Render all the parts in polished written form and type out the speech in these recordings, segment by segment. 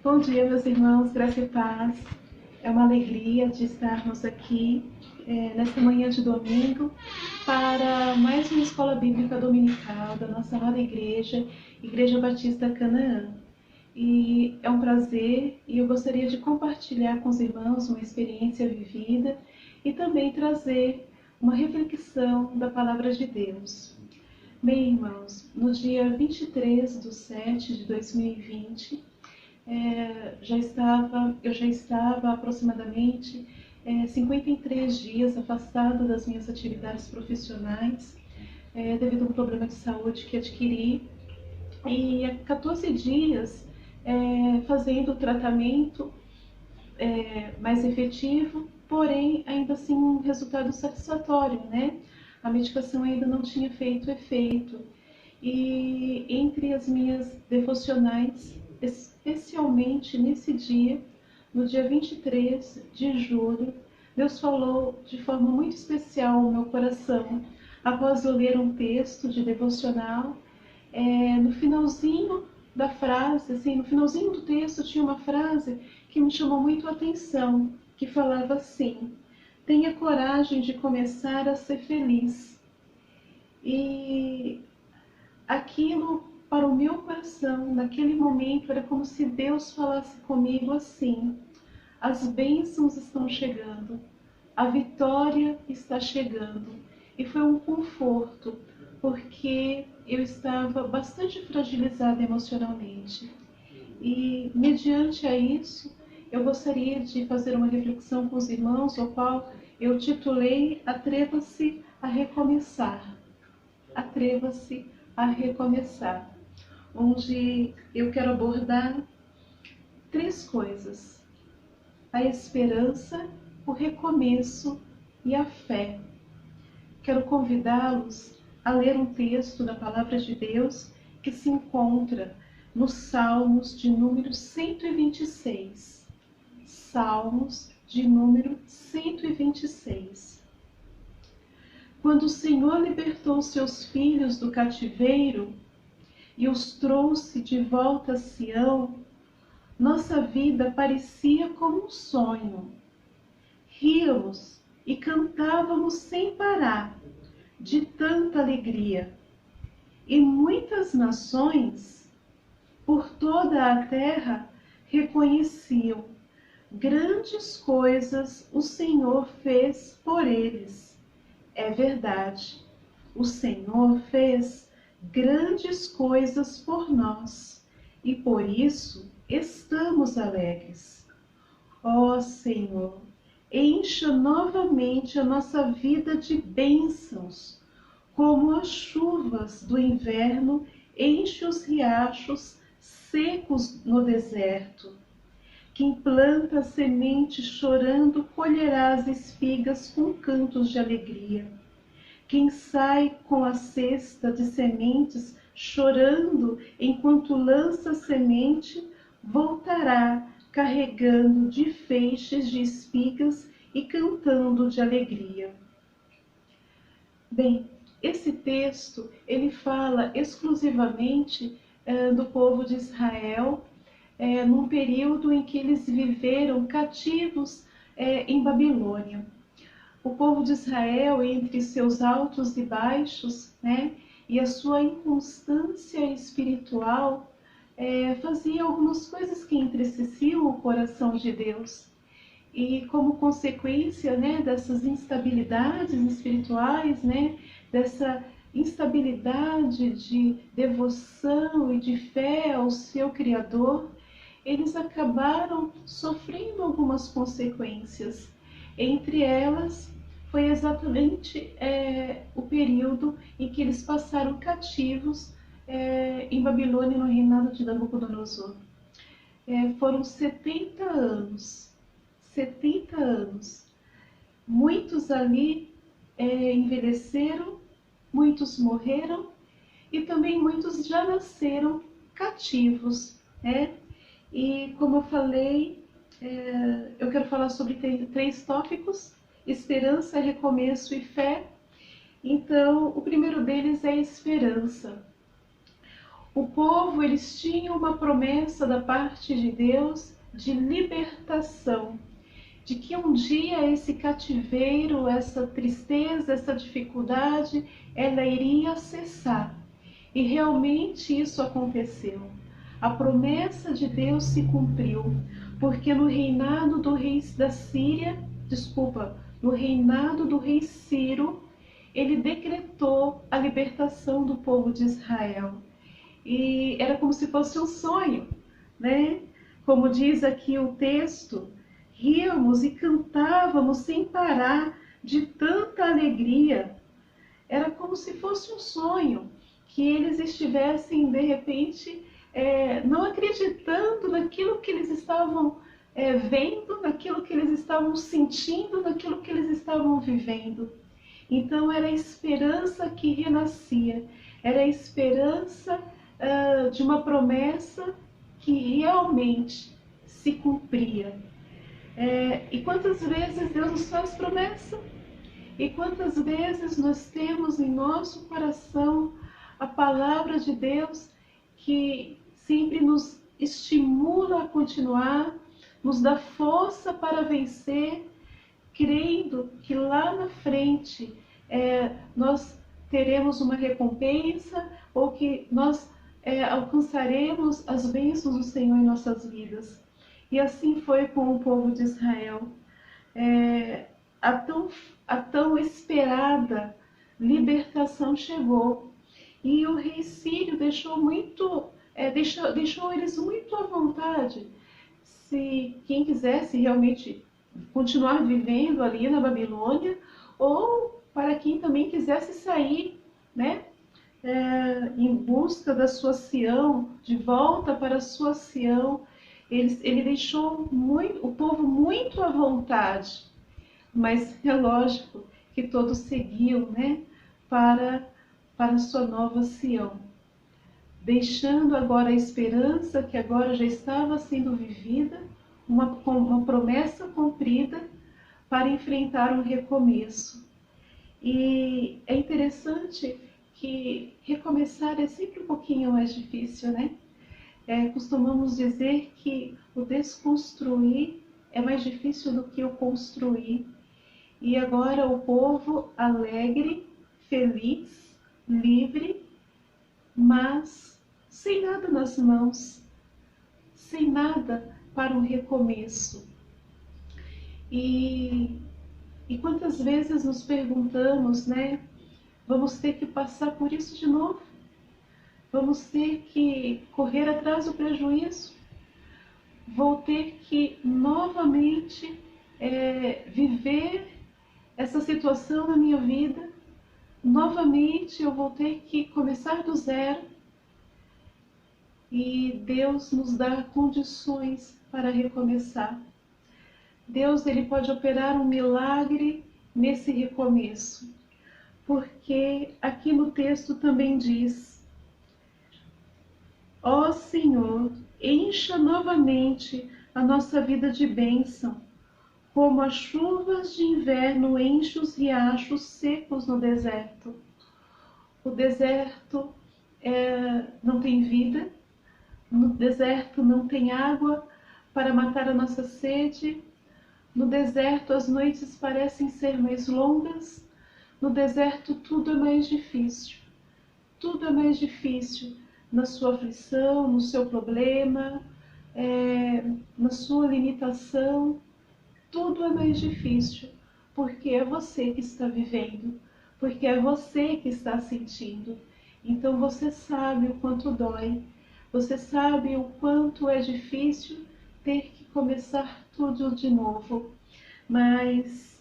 Bom dia, meus irmãos, graça e paz. É uma alegria de estarmos aqui nesta manhã de domingo para mais uma escola bíblica dominical da nossa amada igreja, Igreja Batista Canaã. E é um prazer e eu gostaria de compartilhar com os irmãos uma experiência vivida e também trazer uma reflexão da Palavra de Deus. Bem, irmãos, no dia 23/7/2020, eu já estava aproximadamente 53 dias afastada das minhas atividades profissionais, devido a um problema de saúde que adquiri, e há 14 dias fazendo o tratamento mais efetivo, porém ainda assim um resultado satisfatório, né? A medicação ainda não tinha feito efeito. E entre as minhas devocionais, especialmente nesse dia, no dia 23 de julho, Deus falou de forma muito especial ao meu coração, após eu ler um texto de devocional. No finalzinho da frase, assim, no finalzinho do texto tinha uma frase que me chamou muito a atenção, que falava assim: tenha coragem de começar a ser feliz. E aquilo, para o meu coração, naquele momento, era como se Deus falasse comigo assim: as bênçãos estão chegando, a vitória está chegando. E foi um conforto, porque eu estava bastante fragilizada emocionalmente. E, mediante a isso, eu gostaria de fazer uma reflexão com os irmãos, o qual eu titulei Atreva-se a Recomeçar. Atreva-se a Recomeçar, onde eu quero abordar três coisas: a esperança, o recomeço e a fé. Quero convidá-los a ler um texto da Palavra de Deus que se encontra nos Salmos de número 126. Salmos de número 126. Quando o Senhor libertou seus filhos do cativeiro e os trouxe de volta a Sião, nossa vida parecia como um sonho. Ríamos e cantávamos sem parar, de tanta alegria. E muitas nações, por toda a terra, reconheciam: grandes coisas o Senhor fez por eles. É verdade, o Senhor fez grandes coisas por nós, e por isso estamos alegres. Ó Senhor, encha novamente a nossa vida de bênçãos, como as chuvas do inverno enche os riachos secos no deserto. Quem planta a semente chorando colherá as espigas com cantos de alegria. Quem sai com a cesta de sementes chorando enquanto lança a semente, voltará carregando de feixes de espigas e cantando de alegria. Bem, esse texto ele fala exclusivamente do povo de Israel, num período em que eles viveram cativos em Babilônia. O povo de Israel, entre seus altos e baixos, né, e a sua inconstância espiritual, fazia algumas coisas que entristeciam o coração de Deus. E como consequência, né, dessas instabilidades espirituais, né, dessa instabilidade de devoção e de fé ao seu Criador, eles acabaram sofrendo algumas consequências. Entre elas, foi exatamente o período em que eles passaram cativos em Babilônia, no reinado de Nabucodonosor. Foram 70 anos. 70 anos. Muitos ali envelheceram, muitos morreram e também muitos já nasceram cativos, né? E como eu falei, eu quero falar sobre três tópicos: esperança, recomeço e fé. Então, o primeiro deles é a esperança. O povo, eles tinham uma promessa da parte de Deus de libertação, de que um dia esse cativeiro, essa tristeza, essa dificuldade, ela iria cessar. E realmente isso aconteceu. A promessa de Deus se cumpriu, porque no reinado do rei da Síria, no reinado do rei Ciro, ele decretou a libertação do povo de Israel. E era como se fosse um sonho, né? Como diz aqui o texto, ríamos e cantávamos sem parar de tanta alegria. Era como se fosse um sonho, que eles estivessem, de repente, não acreditando naquilo que eles estavam vendo, naquilo que eles estavam sentindo, naquilo que eles estavam vivendo. Então era a esperança que renascia, era a esperança de uma promessa que realmente se cumpria. E quantas vezes Deus nos faz promessa? E quantas vezes nós temos em nosso coração a palavra de Deus que sempre nos estimula a continuar, nos dá força para vencer, crendo que lá na frente nós teremos uma recompensa ou que nós alcançaremos as bênçãos do Senhor em nossas vidas. E assim foi com o povo de Israel. A tão esperada libertação chegou. E o rei Sírio deixou eles muito à vontade. Se quem quisesse realmente continuar vivendo ali na Babilônia, ou para quem também quisesse sair, né? Em busca da sua Sião, de volta para a sua Sião. Ele deixou o povo muito à vontade, mas é lógico que todos seguiam, né, para a sua nova Sião, deixando agora a esperança que agora já estava sendo vivida, uma promessa cumprida para enfrentar um recomeço. E é interessante que recomeçar é sempre um pouquinho mais difícil, né? Costumamos dizer que o desconstruir é mais difícil do que o construir. E agora o povo alegre, feliz, livre, mas sem nada nas mãos, sem nada para um recomeço. E quantas vezes nos perguntamos, né? Vamos ter que passar por isso de novo? Vamos ter que correr atrás do prejuízo? Vou ter que novamente viver essa situação na minha vida? Novamente eu vou ter que começar do zero? E Deus nos dá condições para recomeçar. Deus, ele pode operar um milagre nesse recomeço. Porque aqui no texto também diz: ó Senhor, encha novamente a nossa vida de bênção, como as chuvas de inverno enchem os riachos secos no deserto. O deserto não tem vida, no deserto não tem água para matar a nossa sede, no deserto as noites parecem ser mais longas, no deserto tudo é mais difícil. Tudo é mais difícil na sua aflição, no seu problema, na sua limitação. Tudo é mais difícil, porque é você que está vivendo, porque é você que está sentindo. Então você sabe o quanto dói, você sabe o quanto é difícil ter que começar tudo de novo. Mas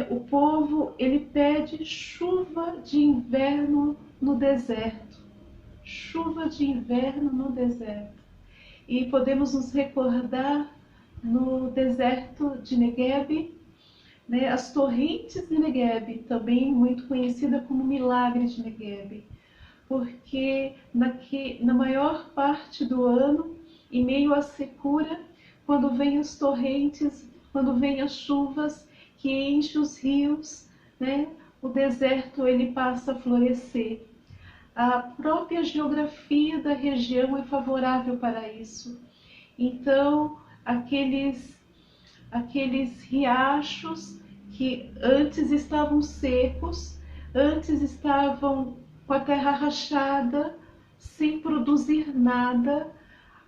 o povo, ele pede chuva de inverno no deserto. Chuva de inverno no deserto. E podemos nos recordar no deserto de Negueb, né, as torrentes de Negueb, também muito conhecida como milagre de Negueb, porque na maior parte do ano, em meio à secura, quando vem as torrentes, quando vem as chuvas que enchem os rios, né, o deserto ele passa a florescer. A própria geografia da região é favorável para isso. Então, aqueles riachos que antes estavam secos, antes estavam com a terra rachada, sem produzir nada,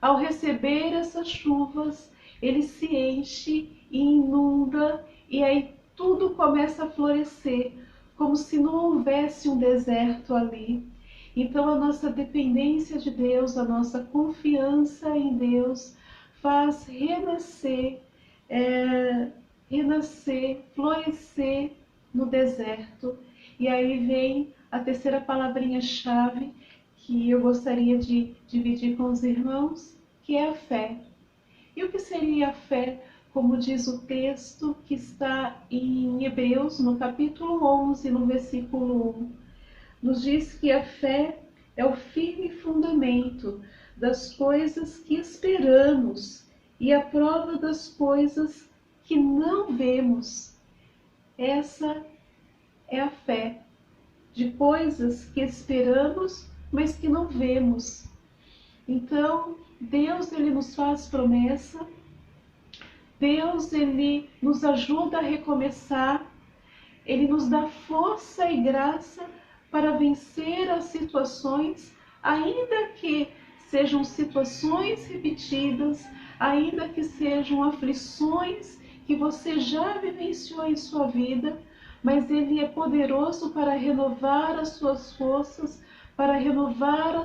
ao receber essas chuvas, ele se enche e inunda, e aí tudo começa a florescer, como se não houvesse um deserto ali. Então a nossa dependência de Deus, a nossa confiança em Deus faz renascer, florescer no deserto. E aí vem a terceira palavrinha-chave que eu gostaria de dividir com os irmãos, que é a fé. E o que seria a fé? Como diz o texto que está em Hebreus, no capítulo 11, no versículo 1, nos diz que a fé é o firme fundamento das coisas que esperamos e a prova das coisas que não vemos. Essa é a fé, de coisas que esperamos, mas que não vemos. Então, Deus, ele nos faz promessa, Deus, ele nos ajuda a recomeçar, ele nos dá força e graça para vencer as situações, ainda que sejam situações repetidas, ainda que sejam aflições que você já vivenciou em sua vida, mas ele é poderoso para renovar as suas forças, para renovar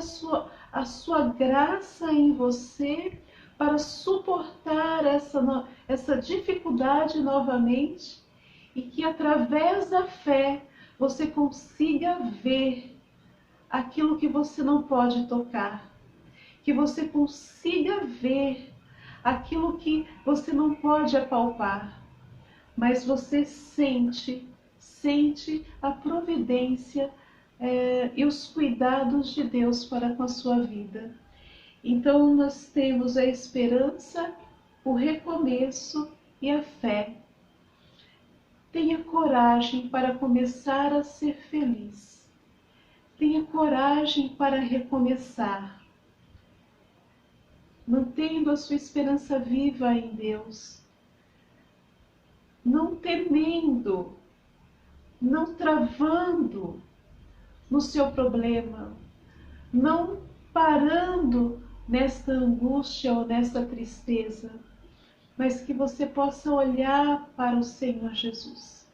a sua graça em você, para suportar essa dificuldade novamente, e que através da fé você consiga ver aquilo que você não pode tocar, que você consiga ver aquilo que você não pode apalpar, mas você sente a providência e os cuidados de Deus para com a sua vida. Então nós temos a esperança, o recomeço e a fé. Tenha coragem para começar a ser feliz. Tenha coragem para recomeçar, mantendo a sua esperança viva em Deus, não temendo, não travando no seu problema, não parando nesta angústia ou nesta tristeza, mas que você possa olhar para o Senhor Jesus,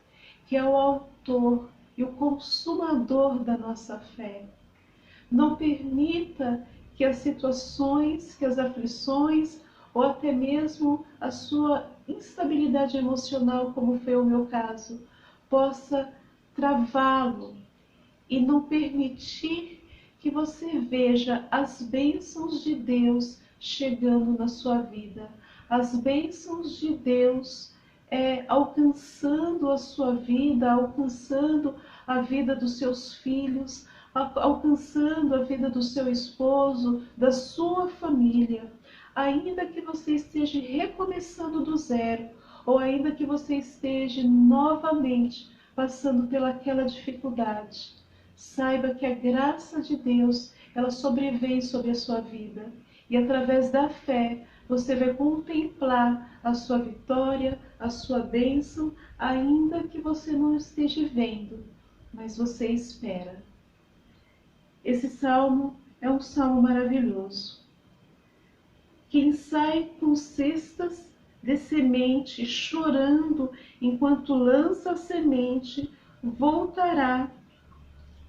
que é o autor e o consumador da nossa fé. Não permita que as situações, que as aflições, ou até mesmo a sua instabilidade emocional, como foi o meu caso, possa travá-lo e não permitir que você veja as bênçãos de Deus chegando na sua vida, as bênçãos de Deus alcançando a sua vida, alcançando a vida dos seus filhos, alcançando a vida do seu esposo, da sua família. Ainda que você esteja recomeçando do zero, ou ainda que você esteja novamente passando pelaquela dificuldade, saiba que a graça de Deus, ela sobrevém sobre a sua vida. E através da fé, você vai contemplar a sua vitória, a sua bênção, ainda que você não esteja vendo, mas você espera. Esse salmo é um salmo maravilhoso. Quem sai com cestas de semente, chorando enquanto lança a semente, voltará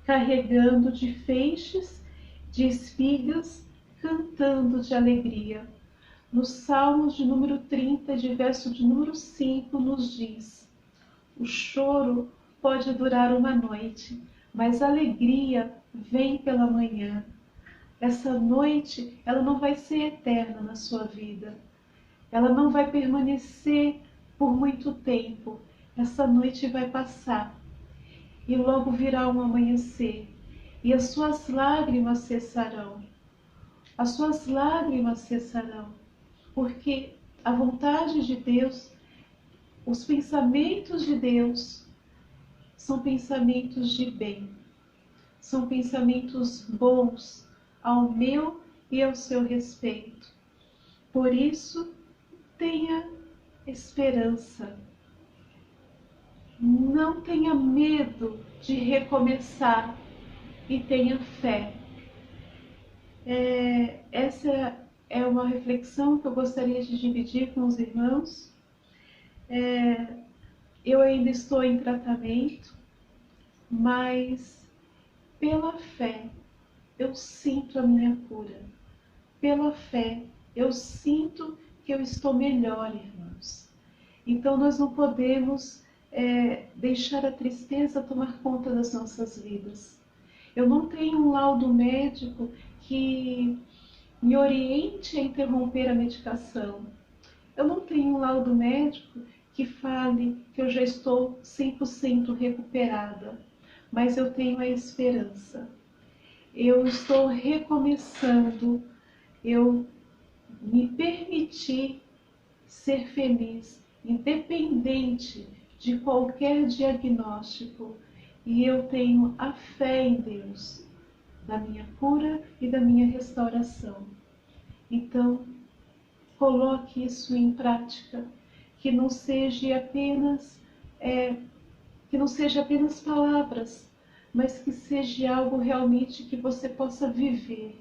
carregando de feixes de espigas, cantando de alegria. No Salmo de número 30, de verso de número 5, nos diz: o choro pode durar uma noite, mas a alegria vem pela manhã. Essa noite, ela não vai ser eterna na sua vida. Ela não vai permanecer por muito tempo. Essa noite vai passar. E logo virá um amanhecer. E as suas lágrimas cessarão. As suas lágrimas cessarão. Porque a vontade de Deus, os pensamentos de Deus, são pensamentos de bem. são pensamentos bons ao meu e ao seu respeito. Por isso, tenha esperança. Não tenha medo de recomeçar e tenha fé. Essa é uma reflexão que eu gostaria de dividir com os irmãos. Eu ainda estou em tratamento, mas pela fé eu sinto a minha cura. Pela fé eu sinto que eu estou melhor, irmãos. Então nós não podemos deixar a tristeza tomar conta das nossas vidas. Eu não tenho um laudo médico que me oriente a interromper a medicação. Eu não tenho um laudo médico que fale que eu já estou 100% recuperada, mas eu tenho a esperança. Eu estou recomeçando, eu me permiti ser feliz, independente de qualquer diagnóstico, e eu tenho a fé em Deus, da minha cura e da minha restauração. Então, coloque isso em prática, que não seja apenas palavras, mas que seja algo realmente que você possa viver,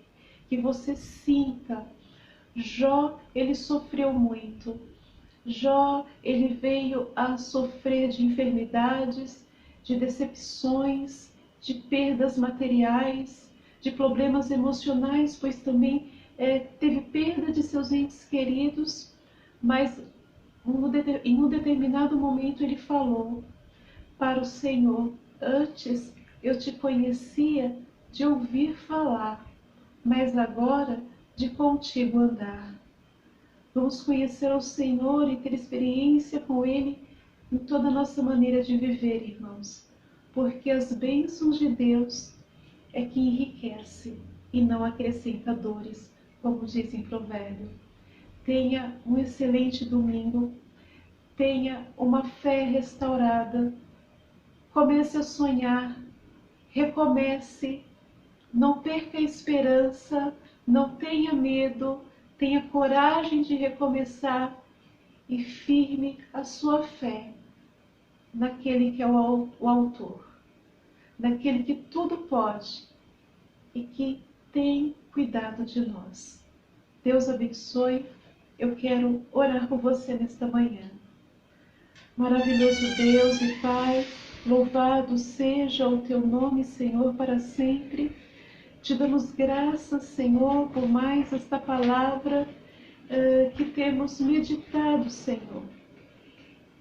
que você sinta. Jó, ele sofreu muito. Jó, ele veio a sofrer de enfermidades, de decepções, de perdas materiais, de problemas emocionais, pois também teve perda de seus entes queridos, mas em um determinado momento ele falou para o Senhor: antes eu te conhecia de ouvir falar, mas agora de contigo andar. Vamos conhecer o Senhor e ter experiência com Ele em toda a nossa maneira de viver, irmãos, porque as bênçãos de Deus é que enriquece e não acrescenta dores, como diz em Provérbio. Tenha um excelente domingo, tenha uma fé restaurada, comece a sonhar, recomece, não perca a esperança, não tenha medo, tenha coragem de recomeçar e firme a sua fé naquele que é o autor, naquele que tudo pode e que tem cuidado de nós. Deus abençoe. Eu quero orar por você nesta manhã. Maravilhoso Deus e Pai, louvado seja o teu nome, Senhor, para sempre. Te damos graças, Senhor, por mais esta palavra que temos meditado, Senhor.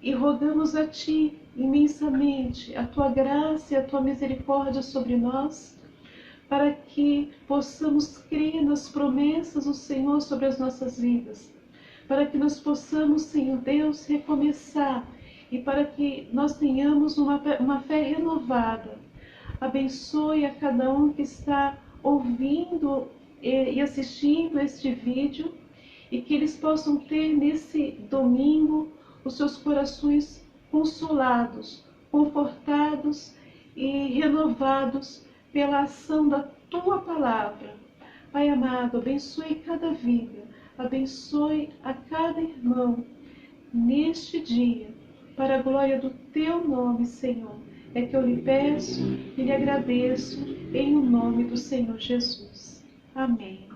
E rogamos a Ti imensamente a Tua graça e a Tua misericórdia sobre nós, para que possamos crer nas promessas do Senhor sobre as nossas vidas, para que nós possamos, Senhor Deus, recomeçar e para que nós tenhamos uma fé renovada. Abençoe a cada um que está ouvindo e assistindo este vídeo e que eles possam ter nesse domingo os seus corações consolados, confortados e renovados pela ação da Tua palavra. Pai amado, abençoe cada vida, abençoe a cada irmão neste dia, para a glória do Teu nome, Senhor. É que eu lhe peço e lhe agradeço em o nome do Senhor Jesus. Amém.